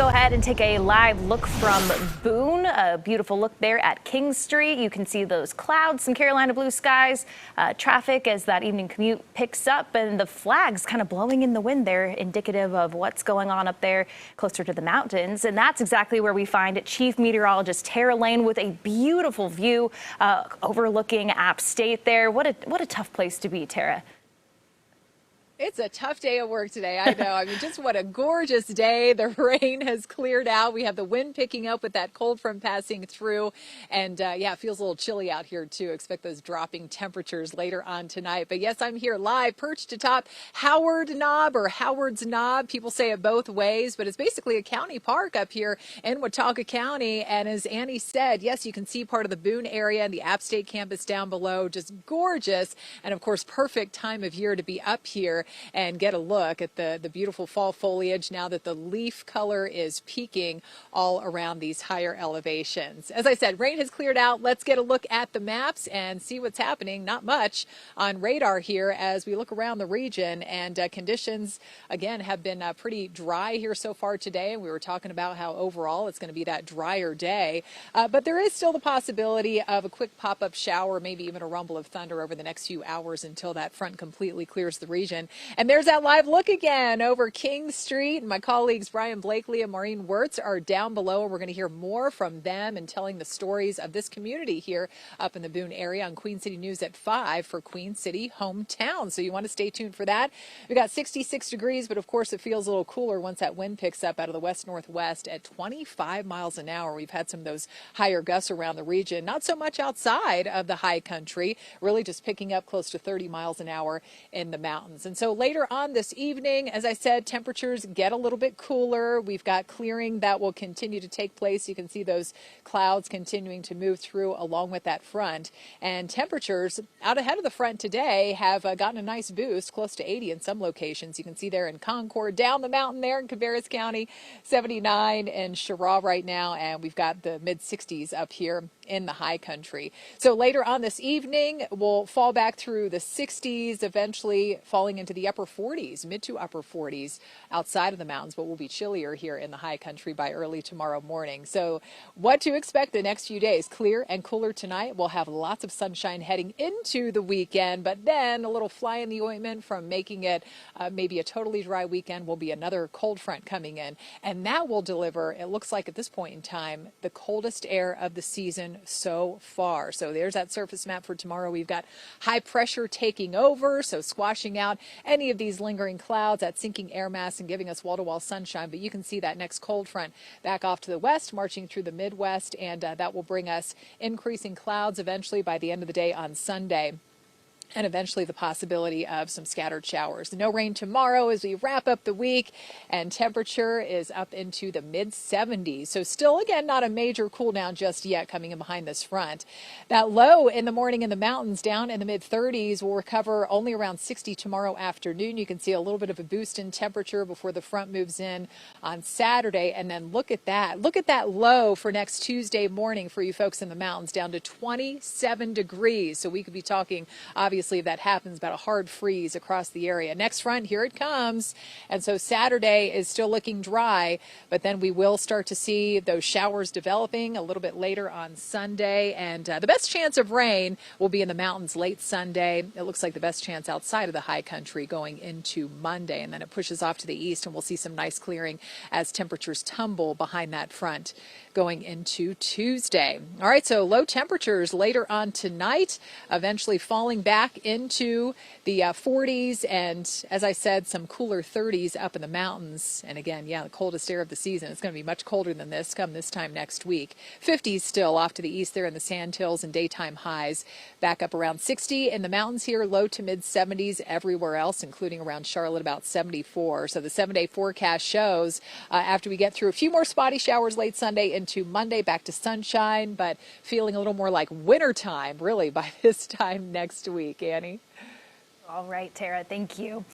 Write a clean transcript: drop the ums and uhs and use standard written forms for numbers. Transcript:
go ahead and take a live look from Boone. A beautiful look there at King Street. You can see those clouds, some Carolina blue skies, traffic as that evening commute picks up, and the flags kind of blowing in the wind there, indicative of what's going on up there closer to the mountains. And that's exactly where we find Chief Meteorologist Tara Lane with a beautiful view overlooking App State there. What a tough place to be, Tara. It's a tough day of work today. I know. I mean, just what a gorgeous day. The rain has cleared out. We have the wind picking up with that cold front passing through. And yeah, it feels a little chilly out here too. Expect those dropping temperatures later on tonight. But yes, I'm here live, perched atop Howard Knob or Howard's Knob. People say it both ways, but it's basically a county park up here in Watauga County. And as Annie said, yes, you can see part of the Boone area and the App State campus down below. Just gorgeous. And of course, perfect time of year to be up here and get a look at the beautiful fall foliage now that the leaf color is peaking all around these higher elevations. As I said, rain has cleared out. Let's get a look at the maps and see what's happening. Not much on radar here as we look around the region, and conditions again have been pretty dry here so far today. We were talking about how overall it's going to be that drier day, but there is still the possibility of a quick pop-up shower, maybe even a rumble of thunder over the next few hours until that front completely clears the region. And there's that live look again over King Street. My colleagues Brian Blakely and Maureen Wirtz are down below, and we're going to hear more from them and telling the stories of this community here up in the Boone area on Queen City News at 5 for Queen City Hometown. So you want to stay tuned for that. We got 66 degrees, but of course it feels a little cooler once that wind picks up out of the west-northwest at 25 miles an hour. We've had some of those higher gusts around the region, not so much outside of the high country, really just picking up close to 30 miles an hour in the mountains. And so later on this evening, as I said, temperatures get a little bit cooler. We've got clearing that will continue to take place. You can see those clouds continuing to move through along with that front. And temperatures out ahead of the front today have gotten a nice boost, close to 80 in some locations. You can see there in Concord, down the mountain there in Cabarrus County, 79 in Cheraw right now. And we've got the mid-60s up here in the high country. So later on this evening, we'll fall back through the 60s, eventually falling into the upper 40s, mid to upper 40s outside of the mountains, but we'll be chillier here in the high country by early tomorrow morning. So what to expect the next few days? Clear and cooler tonight. We'll have lots of sunshine heading into the weekend, but then a little fly in the ointment from making it maybe a totally dry weekend will be another cold front coming in, and that will deliver, it looks like at this point in time, the coldest air of the season so far. So there's that surface map for tomorrow. We've got high pressure taking over, so squashing out any of these lingering clouds, that sinking air mass, and giving us wall-to-wall sunshine. But you can see that next cold front back off to the west, marching through the Midwest, and that will bring us increasing clouds eventually by the end of the day on Sunday, and eventually the possibility of some scattered showers. No rain tomorrow as we wrap up the week, and temperature is up into the mid-70s. So still, again, not a major cool down just yet coming in behind this front. That low in the morning in the mountains down in the mid-30s will recover only around 60 tomorrow afternoon. You can see a little bit of a boost in temperature before the front moves in on Saturday. And then look at that. Look at that low for next Tuesday morning for you folks in the mountains, down to 27 degrees. So we could be talking, obviously, if that happens, about a hard freeze across the area. Next front, here it comes. And so Saturday is still looking dry, but then we will start to see those showers developing a little bit later on Sunday. And the best chance of rain will be in the mountains late Sunday. It looks like the best chance outside of the high country going into Monday. And then it pushes off to the east, and we'll see some nice clearing as temperatures tumble behind that front going into Tuesday. All right, so low temperatures later on tonight, eventually falling back into the 40s, and as I said, some cooler 30s up in the mountains. And again, yeah, the coldest air of the season. It's going to be much colder than this come this time next week. 50s still off to the east there in the Sandhills, and daytime highs back up around 60 in the mountains here, low to mid 70s everywhere else, including around Charlotte about 74. So the 7-day forecast shows after we get through a few more spotty showers late Sunday into Monday, back to sunshine, but feeling a little more like wintertime really by this time next week. Annie? All right, Tara, thank you.